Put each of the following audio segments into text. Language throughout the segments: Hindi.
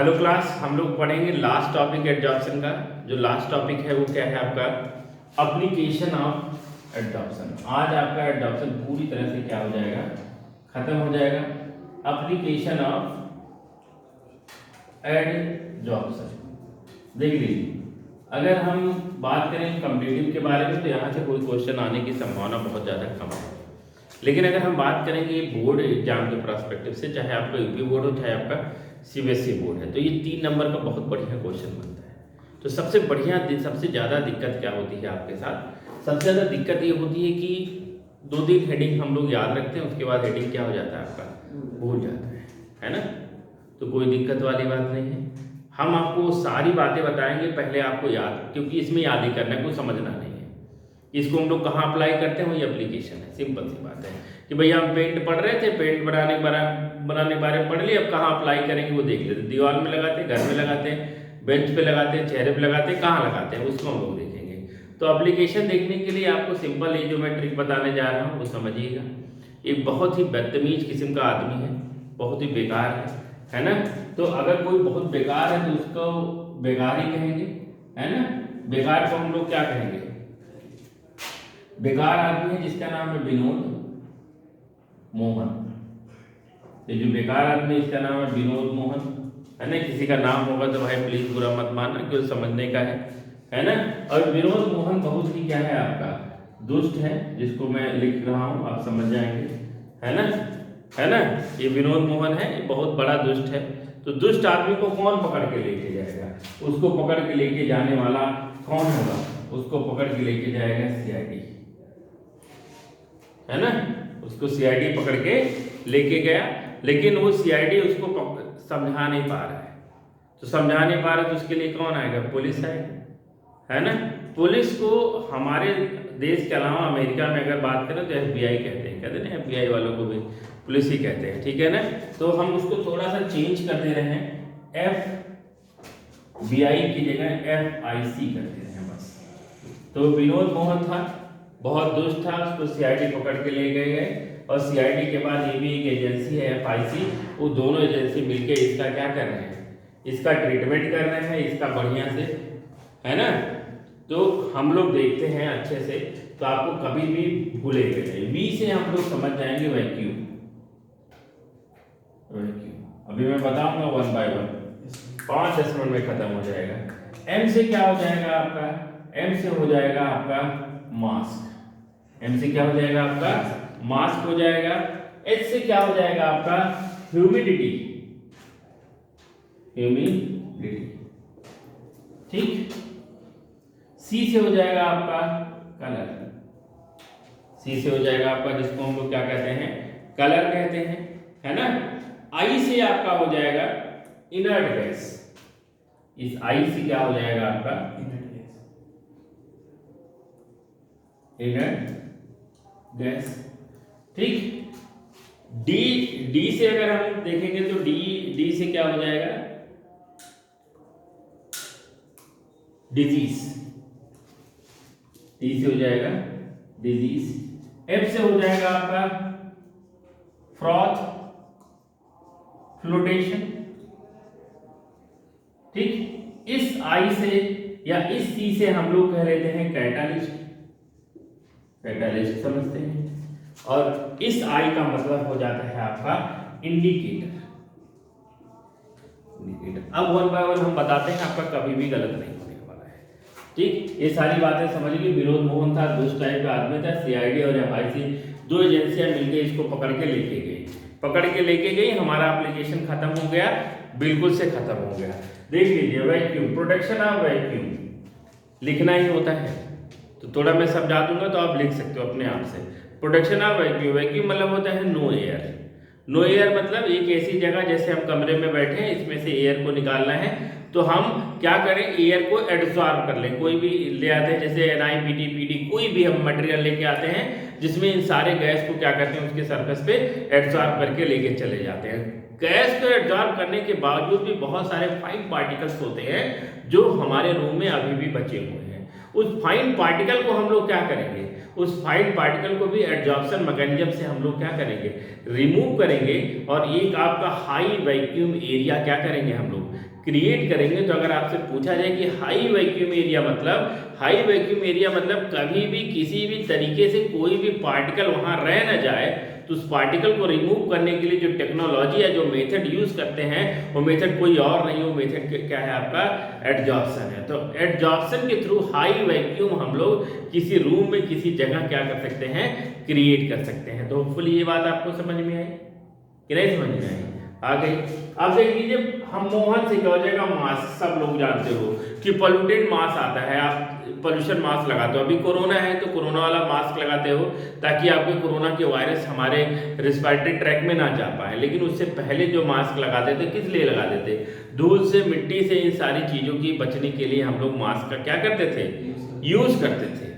हेलो क्लास, हम लोग पढ़ेंगे लास्ट टॉपिक एडजॉर्प्शन का। जो लास्ट टॉपिक है वो क्या है आपका? Application of adsorption. आज आपका एडजॉर्प्शन पूरी तरह से क्या हो जाएगा? खत्म हो जाएगा। एप्लीकेशन ऑफ एडजॉर्प्शन देख लीजिए। अगर हम बात करें कम्पिटिटिव के बारे में तो यहाँ से कोई क्वेश्चन आने की संभावना बहुत ज़्यादा कम है, लेकिन अगर हम बात करेंगे बोर्ड एग्जाम के पर्सपेक्टिव से, चाहे आपका यूपी बोर्ड हो चाहे आपका सीबीएसई बोर्ड है, तो ये 3 नंबर का बहुत बढ़िया क्वेश्चन बनता है। तो सबसे ज़्यादा दिक्कत क्या होती है आपके साथ? सबसे ज़्यादा दिक्कत ये होती है कि 2-3 हेडिंग हम लोग याद रखते हैं, उसके बाद हेडिंग क्या हो जाता है आपका? भूल जाता है ना। तो कोई दिक्कत वाली बात नहीं है, हम आपको सारी बातें बताएंगे। पहले आपको याद, क्योंकि इसमें याद ही करना है, कोई समझना नहीं है। इसको हम लोग कहाँ अप्लाई करते हैं, वही एप्लीकेशन है। सिंपल सी बात है कि भैया हम पेंट पढ़ रहे थे, पेंट बनाने के बारे में पढ़ लिए, अब कहाँ अप्लाई करेंगे वो देख लेते। दीवार में लगाते हैं, घर में लगाते हैं, बेंच पे लगाते हैं, चेहरे पे लगाते हैं, कहाँ लगाते हैं उसको हम लोग देखेंगे। तो एप्लीकेशन देखने के लिए आपको सिंपल ये जो मैं ट्रिक बताने जा रहा हूँ वो समझिएगा। एक बहुत ही बदतमीज किस्म का आदमी है, बहुत ही बेकार है ना। तो अगर कोई बहुत बेकार है तो उसको बेकार ही कहेंगे, है ना। बेकार को हम लोग क्या कहेंगे? बेकार आदमी है जिसका नाम है विनोद मोहन। ये जो बेकार आदमी है इसका नाम है विनोद मोहन, है ना। किसी का नाम होगा तो भाई प्लीज बुरा मत मानना, क्यों समझने का है ना। और विनोद मोहन बहुत ही क्या है आपका? दुष्ट है, जिसको मैं लिख रहा हूं आप समझ जाएंगे, है ना। ये विनोद मोहन है, ये बहुत बड़ा दुष्ट है। तो दुष्ट आदमी को कौन पकड़ के लेके जाएगा? उसको पकड़ के लेके जाने वाला कौन होगा? उसको पकड़ के लेके जाएगा सीआईडी, है ना। उसको सीआईडी पकड़ के लेके गया, लेकिन वो सीआईडी उसको समझा नहीं पा रहा है। तो समझा नहीं पा रहा तो उसके लिए कौन आएगा? पुलिस आएगी, है ना। पुलिस को हमारे देश के अलावा अमेरिका में अगर बात करें तो एफबीआई कहते हैं ना, एफबीआई वालों को भी पुलिस ही कहते हैं, ठीक है ना। तो हम उसको थोड़ा सा चेंज कर दे रहे हैं, एफबीआई की जगह एफआईसी कर दे रहे हैं बस। तो विनोद मोहन था, बहुत दुष्ट था, उसको सीआईडी पकड़ के ले गए और सीआईडी के बाद ये भी एक एजेंसी है एफआईसी, वो दोनों एजेंसी मिलके इसका क्या कर रहे हैं? इसका ट्रीटमेंट कर रहे हैं, इसका बढ़िया से, है ना। तो हम लोग देखते हैं अच्छे से, तो आपको कभी भी भूलेंगे नहीं। वी से हम लोग समझ जाएंगे वैक्यूम। अभी मैं बताऊंगा 1 बाय 1, 5-10 मिनट में खत्म हो जाएगा। एम से क्या हो जाएगा आपका? एम से हो जाएगा आपका मास्क। एम से क्या हो जाएगा आपका? मास्क हो जाएगा। एच से क्या हो जाएगा आपका? ह्यूमिडिटी, ठीक। सी से हो जाएगा आपका कलर, सी से हो जाएगा आपका, जिसको हम लोग क्या कहते हैं? कलर कहते हैं, है ना। आई से आपका हो जाएगा इनर्ट गैस। इस आई से क्या हो जाएगा आपका? इनर्ट गैस, ठीक। डी से अगर हम देखेंगे तो डी से क्या हो जाएगा? डिजीज। डी से हो जाएगा डिजीज। एफ से हो जाएगा आपका फ्रॉथ, फ्लोटेशन, ठीक। इस आई से या इस सी से हम लोग कह लेते हैं कैटालिस्ट, कैटालिस्ट समझते हैं। और इस आई का मतलब हो जाता है आपका इंडिकेटर। अब 1 बाय 1 हम बताते हैं, आपका कभी भी गलत नहीं होने वाला है, ठीक। ये सारी बातें समझ ली। विनोद मोहन था, दुष्ट टाइप का आदमी था। सीआईडी और एफआईसी दो एजेंसियां मिलकर इसको पकड़ के लेके गई। हमारा एप्लीकेशन खत्म हो गया, बिल्कुल से खत्म हो गया। देख लीजिए, वैक्यूम, प्रोटेक्शन ऑफ वैक्यूम लिखना ही होता है, तो थोड़ा मैं समझा दूंगा तो आप लिख सकते हो अपने आप से। प्रोटेक्शन ऑफ वैक्यूम, वैक्यूम मतलब होता है नो एयर। नो एयर मतलब एक ऐसी जगह, जैसे हम कमरे में बैठे हैं, इसमें से एयर को निकालना है, तो हम क्या करें? एयर को एब्सॉर्ब कर लें। कोई भी ले आते हैं, जैसे NiPT, PD, कोई भी हम मटेरियल लेके आते हैं जिसमें इन सारे गैस को क्या करते हैं? उसके सरफेस पे एब्सॉर्ब करके लेके चले जाते हैं। गैस को एब्सॉर्ब करने के बावजूद भी बहुत सारे फाइन पार्टिकल्स होते हैं जो हमारे रूम में अभी भी बचे हुए हैं। उस फाइन पार्टिकल को हम लोग क्या करेंगे, उस फाइन पार्टिकल को भी एडजॉर्प्शन मैकेनिज्म से हम लोग क्या करेंगे, रिमूव करेंगे और एक आपका हाई वैक्यूम एरिया क्या करेंगे हम लोग क्रिएट करेंगे। तो अगर आपसे पूछा जाए कि हाई वैक्यूम एरिया मतलब कभी भी किसी भी तरीके से कोई भी पार्टिकल वहां रह न जाए, तो उस पार्टिकल को रिमूव करने के लिए जो टेक्नोलॉजी है, जो मेथड यूज करते हैं, वो मेथड कोई और नहीं, वो मेथड क्या है आपका एडजॉर्प्शन है। तो एडजॉर्प्शन के थ्रू हाई वैक्यूम हम लोग किसी रूम में किसी जगह क्या कर सकते हैं, क्रिएट कर सकते हैं। तो होपफुली ये बात आपको समझ में आई कि नहीं समझ में आई, आ गई। अब देख लीजिए, हम मोहन सिकौजे का मास्क सब लोग जानते हो कि पोल्यूटेड मास्क आता है, आप पोल्यूशन मास्क लगाते हो। अभी कोरोना है तो कोरोना वाला मास्क लगाते हो ताकि आपके कोरोना के वायरस हमारे रिस्पिरेटरी ट्रैक में ना जा पाए। लेकिन उससे पहले जो मास्क लगाते थे किस लिए लगाते थे, धूल से, मिट्टी से, इन सारी चीजों की बचने के लिए हम लोग मास्क का क्या करते थे, यूज करते थे।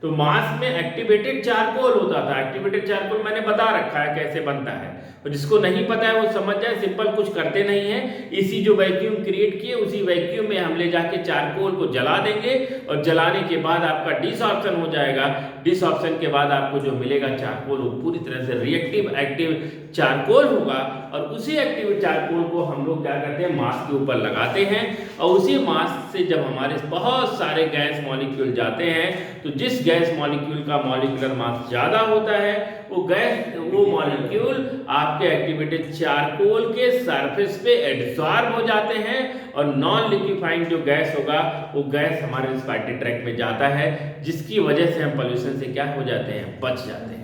तो मास्क में एक्टिवेटेड चारकोल होता था। एक्टिवेटेड चारकोल मैंने बता रखा है कैसे बनता है, और जिसको नहीं पता है वो समझ जाए, सिंपल, कुछ करते नहीं है। इसी जो वैक्यूम क्रिएट किए उसी वैक्यूम में हम ले जाके चारकोल को जला देंगे और जलाने के बाद आपका डिसऑर्प्शन हो जाएगा। डिसऑर्प्शन के बाद आपको जो मिलेगा चारकोल वो पूरी तरह से रिएक्टिव एक्टिव चारकोल होगा, और उसी एक्टिव चारकोल को हम लोग क्या करते हैं, मास्क के ऊपर लगाते हैं। और उसी मास्क से जब हमारे बहुत सारे गैस मॉलिक्यूल जाते हैं, तो जिस गैस मॉलिक्यूल का मॉलिक्यूलर मास ज्यादा होता है वो मॉलिक्यूल आपके एक्टिवेटेड चारकोल के सरफेस पे एब्सॉर्ब हो जाते हैं, और नॉन लिक्विफाइंग जो गैस होगा वो गैस हमारे रिस्पिरेटरी ट्रैक्ट में जाता है, जिसकी वजह से हम पोल्यूशन से क्या हो जाते हैं, बच जाते हैं।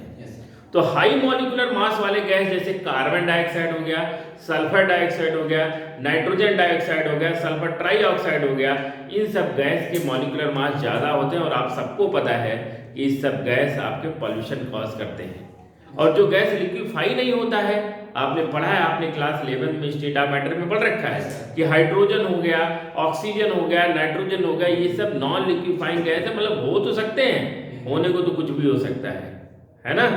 तो हाई मॉलिक्यूलर मास वाले गैस जैसे कार्बन डाइऑक्साइड हो गया, सल्फर डाइऑक्साइड हो गया, नाइट्रोजन डाइऑक्साइड हो गया, सल्फर ट्राइऑक्साइड हो गया, इन सब गैस के मॉलिक्यूलर मास ज्यादा होते हैं। और आप सबको पता है कि इस सब गैस आपके पोल्यूशन कॉज करते हैं। और जो गैस लिक्विफाई नहीं होता है, आपने पढ़ा है, आपने क्लास 11 में स्टेट ऑफ मैटर में पढ़ रखा है कि हाइड्रोजन हो गया, ऑक्सीजन हो गया, नाइट्रोजन हो गया, ये सब नॉन लिक्विफाइंग गैस है। मतलब हो तो सकते हैं, होने को तो कुछ भी हो सकता है ना,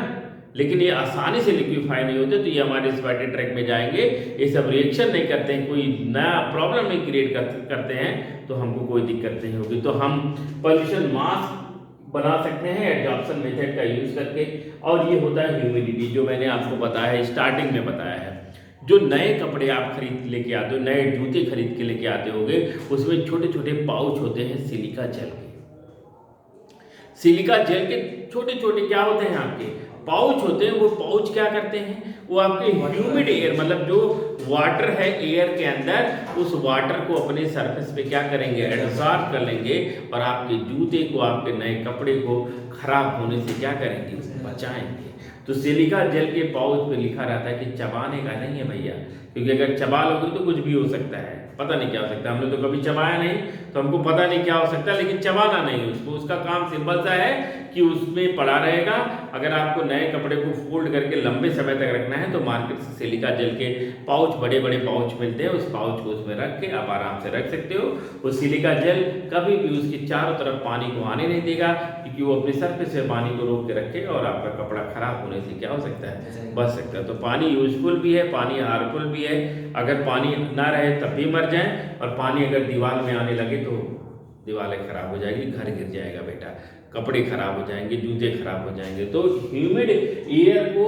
लेकिन ये आसानी से लिक्विफाई नहीं होते। तो ये हमारे रिस्पिरेटरी ट्रैक में जाएंगे, ये सब रिएक्शन नहीं करते हैं, कोई नया प्रॉब्लम नहीं क्रिएट करते हैं, तो हमको कोई दिक्कत नहीं होगी। तो हम पोल्यूशन मास्क बना सकते हैं एडजॉर्प्शन मेथड का यूज करके। और ये होता है ह्यूमिडिटी, जो मैंने आपको बताया है, स्टार्टिंग में बताया है। जो नए कपड़े आप खरीद लेके आते हो, नए जूते खरीद के लेके आते होगे, उसमें छोटे छोटे पाउच होते हैं सिलिका जेल के। सिलिका जेल के छोटे छोटे क्या होते हैं, आपके पाउच होते हैं। वो पाउच क्या करते हैं, वो आपके ह्यूमिड एयर, मतलब जो वाटर है एयर के अंदर, उस वाटर को अपने सरफेस पे क्या करेंगे, एब्सॉर्ब कर लेंगे, और आपके जूते को, आपके नए कपड़े को खराब होने से क्या करेंगे, बचाएंगे। तो सिलिका जेल के पाउच पे लिखा रहता है कि चबाने का नहीं है भैया, क्योंकि अगर चबा लोगे तो कुछ भी हो सकता है, पता नहीं क्या हो सकता है। हमने तो कभी चबाया नहीं, तो हमको पता नहीं क्या हो सकता है, लेकिन चबाना नहीं उसको। उसका काम सिंपल सा है कि उसमें पड़ा रहेगा। अगर आपको नए कपड़े को फोल्ड करके लंबे समय तक रखना है, तो मार्केट से सिलिका जेल के पाउच, बड़े बड़े पाउच मिलते हैं, उस पाउच को उसमें रख के आप आराम से रख सकते हो। वो सिलिका जेल कभी भी उसके चारों तरफ पानी को आने नहीं देगा, क्योंकि वो अपने सरफेस से पानी को रोक के रखेगा, और आपका कपड़ा खराब होने से क्या हो सकता है, बच सकता है। तो पानी यूजफुल भी है, पानी हार्मफुल भी है। अगर पानी ना रहे तब भी मर जाए, और पानी अगर दीवार में आने लगे तो दीवारें खराब हो जाएगी, घर गिर जाएगा बेटा, कपड़े खराब हो जाएंगे, जूते खराब हो जाएंगे। तो ह्यूमिड एयर को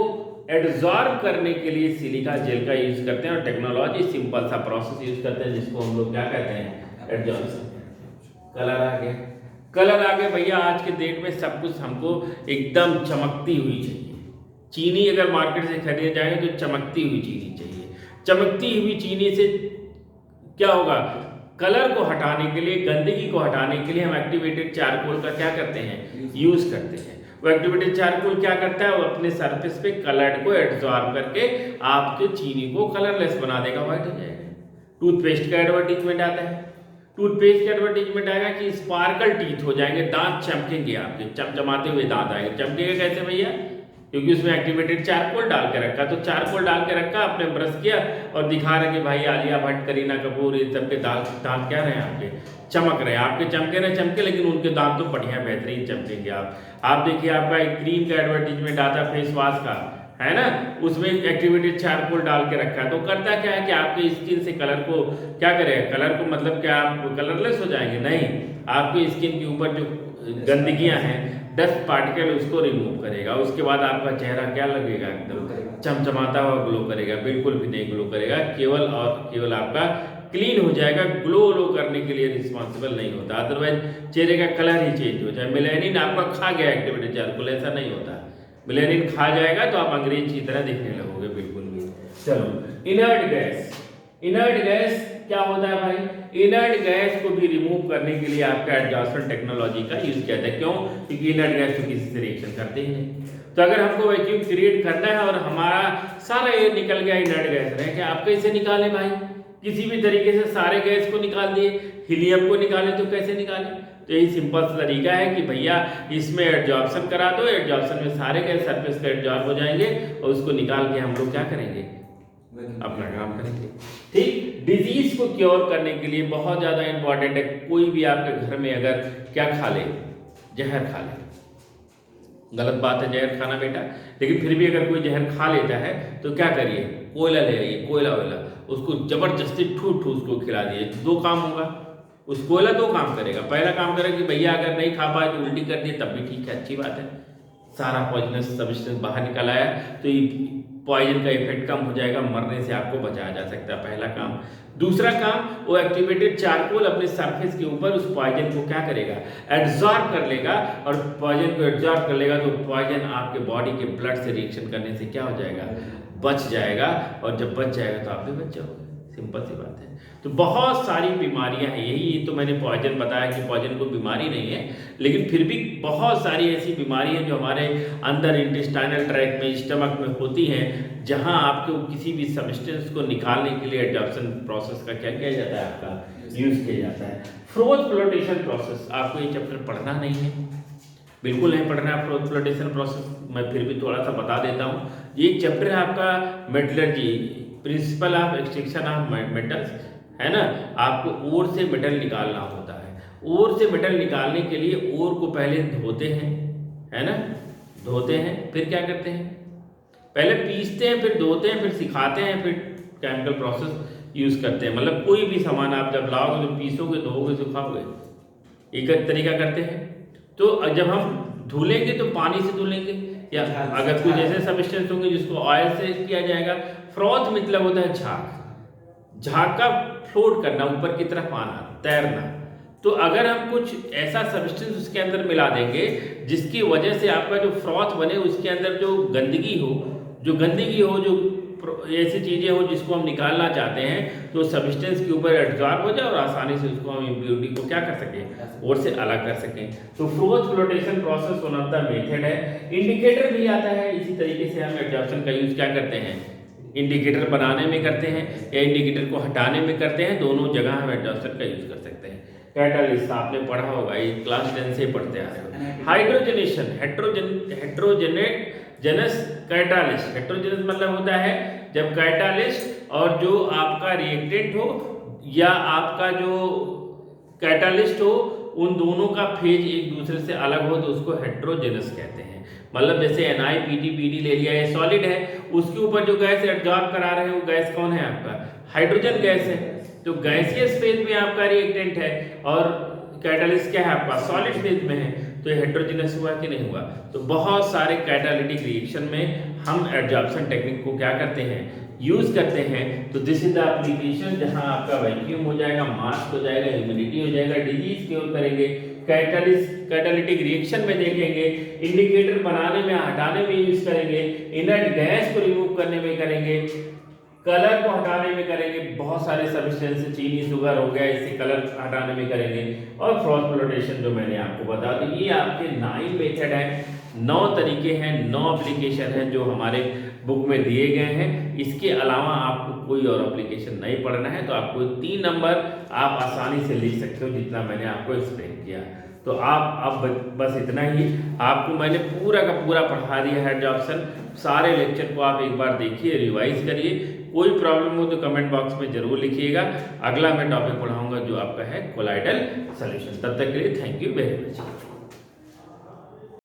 एब्सॉर्ब करने के लिए सिलिका जेल का यूज करते हैं, और टेक्नोलॉजी सिंपल सा प्रोसेस यूज करते हैं, जिसको हम लोग क्या कहते हैं, एडजॉर्प्शन। कलर आ गया, कलर आ गया भैया। आज के डेट में सब कुछ हमको एकदम चमकती हुई चाहिए। चीनी अगर मार्केट से खरीदे जाएंगे तो चमकती हुई चीनी चाहिए। चमकती हुई चीनी से क्या होगा, कलर को हटाने के लिए, गंदगी को हटाने के लिए हम एक्टिवेटेड चारकोल का क्या करते हैं, यूज करते हैं। वो एक्टिवेटेड चारकोल क्या करता है, वो अपने सरफेस पे कलर को एब्सॉर्ब करके आपके चीनी को कलरलेस बना देगा, व्हाइट हो जाएगा। टूथपेस्ट का एडवर्टीजमेंट आता है, टूथपेस्ट का एडवर्टीजमेंट आएगा कि स्पार्कल टीथ हो जाएंगे, दांत चमकेंगे, आपके चमचमाते हुए दांत आएंगे। चमकेगा कैसे भैया, क्योंकि उसमें एक्टिवेटेड चारकोल डाल के रखा। तो चारकोल डाल के रखा, आपने ब्रश किया और दिखा रहे कि भाई आलिया भट्ट, करीना कपूर, इन सबके दांत क्या रहे हैं, आपके चमक रहे हैं। आपके चमके रहे चमके, लेकिन उनके दांत तो बढ़िया बेहतरीन चमकेंगे। आप देखिए, आपका एक क्रीम का एडवर्टीजमेंट आता है फेस वॉश का, है ना, उसमें एक्टिवेटेड चारकोल डाल के रखा है, तो करता क्या है कि आपके स्किन से कलर को क्या करेगा, कलर को मतलब क्या आप कलरलेस हो जाएंगे, नहीं, आपकी स्किन के ऊपर जो गंदगियां हैं, डस्ट पार्टिकल, उसको रिमूव करेगा। उसके बाद आपका चेहरा क्या लगेगा, एकदम चमचमाता हुआ ग्लो करेगा, बिल्कुल भी नहीं ग्लो करेगा, केवल और केवल आपका क्लीन हो जाएगा, ग्लो करने के लिए रिस्पॉन्सिबल नहीं होता, अदरवाइज चेहरे का कलर ही चेंज हो जाए। मेलानिन आपका खा गया एक्टिवेटेड चारकोल, ऐसा नहीं होता, मेलानिन खा जाएगा तो आप अंग्रेज की तरह दिखने लगोगे बिल्कुल भी। चलो, इनर्ट गैस, इनर्ट गैस क्या होता है भाई, इनर्ट गैस को भी रिमूव करने के लिए आपका एडजॉर्प्शन टेक्नोलॉजी का यूज किया जाता है। क्यों, क्योंकि इनर्ट गैस तो किसी से रिएक्शन करते ही नहीं। तो अगर हमको वैक्यूम क्रिएट करना है और हमारा सारा एयर निकल गया इनर्ट गैस रहे, क्या आप कैसे निकालें भाई, किसी भी तरीके से सारे गैस को निकाल दिए, हीलियम को निकालें तो कैसे निकालें, तो यही सिंपल सा तरीका है कि भैया इसमें एडजॉर्प्शन करा दो, एडजॉर्प्शन में सारे गैस सरफेस पे एडजॉर्ब हो जाएंगे और उसको निकाल के हम लोग क्या करेंगे, अपना काम करेंगे। ठीक, डिजीज को क्योर करने के लिए बहुत ज्यादा इंपॉर्टेंट है, कोई भी आपके घर में अगर क्या खा ले, जहर खा ले, गलत बात है जहर खाना बेटा, लेकिन फिर भी अगर कोई जहर खा लेता है तो क्या करिए, कोयला ले आइए, कोयला वोयला उसको जबरदस्ती ठूठ उसको खिला दिए, दो काम होगा, उस कोयला दो काम करेगा। पहला काम करेगा कि भैया अगर नहीं खा पाए तो उल्टी कर दिए, तब भी ठीक है, अच्छी बात है, सारा पॉइजनस सब्सटेंस बाहर निकल आया तो ये पॉइजन का इफेक्ट कम हो जाएगा, मरने से आपको बचाया जा सकता है, पहला काम। दूसरा काम, वो एक्टिवेटेड चारकोल अपने सरफेस के ऊपर उस पॉइजन को क्या करेगा, एब्जॉर्ब कर लेगा, और पॉइजन को एब्जॉर्ब कर लेगा तो पॉइजन आपके बॉडी के ब्लड से रिएक्शन करने से क्या हो जाएगा, बच जाएगा, और जब बच जाएगा तो आप भी बच जाओगे, सिंपल सी बात है। तो बहुत सारी बीमारियां हैं, यही तो मैंने पॉइजन बताया कि पॉइजन कोई बीमारी नहीं है, लेकिन फिर भी बहुत सारी ऐसी बीमारी हैं जो हमारे अंदर इंटेस्टाइनल ट्रैक्ट में, स्टमक में होती हैं, जहां आपको किसी भी सब्सटेंस को निकालने के लिए एडजॉर्प्शन प्रोसेस का क्या किया जाता है, आपका यूज किया जाता है। फ्रोथ फ्लोटेशन प्रोसेस, आपको ये चैप्टर पढ़ना नहीं है, बिल्कुल नहीं पढ़ना है फ्रोथ फ्लोटेशन प्रोसेस, मैं फिर भी थोड़ा सा बता देता हूँ। ये चैप्टर है आपका metallurgy, principle of extraction of metals, है ना, आपको ओर से मेटल निकालना होता है। ओर से मेटल निकालने के लिए ओर को पहले धोते हैं, है ना, धोते हैं, फिर क्या करते हैं, पहले पीसते हैं, फिर धोते हैं, फिर सिखाते हैं, फिर केमिकल प्रोसेस यूज करते हैं। मतलब कोई भी सामान आप जब लाओगे तो पीसोगे, धोओगे, सुखाओगे, एक तरीका करते हैं। तो जब हम धुलेंगे तो पानी से धुलेंगे, या अगर कुछ ऐसे सब्सटेंस होंगे जिसको ऑयल से किया जाएगा। फ्रॉथ मतलब होता है झाग, झाग का फ्लोट करना, ऊपर की तरफ आना, तैरना। तो अगर हम कुछ ऐसा सब्सटेंस उसके अंदर मिला देंगे जिसकी वजह से आपका जो फ्रॉथ बने, उसके अंदर जो गंदगी हो, जो ऐसी चीजें हो जिसको हम निकालना चाहते हैं, तो सब्सटेंस के ऊपर एब्जॉर्ब हो जाए और आसानी से उसको हम इम्प्योरिटी को क्या कर सकें, और से अलग कर सकें। तो froth flotation process one of the method है। इंडिकेटर भी आता है, इसी तरीके से हम एब्जॉर्प्शन का यूज क्या करते हैं, इंडिकेटर बनाने में करते हैं या इंडिकेटर को हटाने में करते हैं, दोनों जगह हम एब्जॉर्प्शन का यूज कर सकते हैं। कैटालिस्ट आपने पढ़ा होगा, ये क्लास 10 से पढ़ते आ रहे हो। हाइड्रोजनेशन, हेट्रोजेनस कैटालिस्ट, हेट्रोजेनस मतलब होता है जब कैटालिस्ट और जो आपका रिएक्टेंट हो या आपका जो कैटालिस्ट हो, उन दोनों का फेज एक दूसरे से अलग हो, तो उसको हेट्रोजेनस कहते हैं। मतलब जैसे NiPT ले लिया, ये सॉलिड है, उसके ऊपर जो गैस एब्जॉर्ब करा रहे हैं वो गैस कौन है, आपका हाइड्रोजन गैस है। तो गैसियस फेज में आपका रिएक्टेंट है और कैटालिस्ट क्या है, आपका सॉलिड फेज में है, तो हेट्रोजेनस हुआ कि नहीं हुआ। तो बहुत सारे कैटालिटिक रिएक्शन में हम एब्जॉर्प्शन टेक्निक को क्या करते हैं, यूज करते हैं। तो दिस इज द एप्लीकेशन जहां आपका वैक्यूम हो जाएगा, मास्क हो जाएगा, ह्यूमिडिटी हो जाएगा, डिजीज क्योर करेंगे, कैटालिटिक रिएक्शन में देखेंगे, इंडिकेटर बनाने में, हटाने में यूज करेंगे, इनर्ट गैस को रिमूव करने में करेंगे, कलर को हटाने में करेंगे, बहुत सारे सब्सटेंस, चीनी, शुगर हो गया, इससे कलर हटाने में करेंगे, और फ्रोथ फ्लोटेशन जो मैंने आपको बता दी। ये आपके 9 मेथड हैं, 9 तरीके हैं, 9 एप्लीकेशन हैं जो हमारे बुक में दिए गए हैं। इसके अलावा आपको कोई और एप्लीकेशन नहीं पढ़ना है, तो आपको 3 नंबर आप आसानी से लिख सकते हो, जितना मैंने आपको एक्सप्लेन किया। तो आप अब बस इतना ही, आपको मैंने पूरा का पूरा पढ़ा दिया है एब्जॉर्प्शन। सारे लेक्चर को आप एक बार देखिए, रिवाइज करिए, कोई प्रॉब्लम हो तो कमेंट बॉक्स में जरूर लिखिएगा। अगला मैं टॉपिक पढ़ाऊंगा जो आपका है कोलाइडल सॉल्यूशन। तब तक के लिए थैंक यू वेरी मच।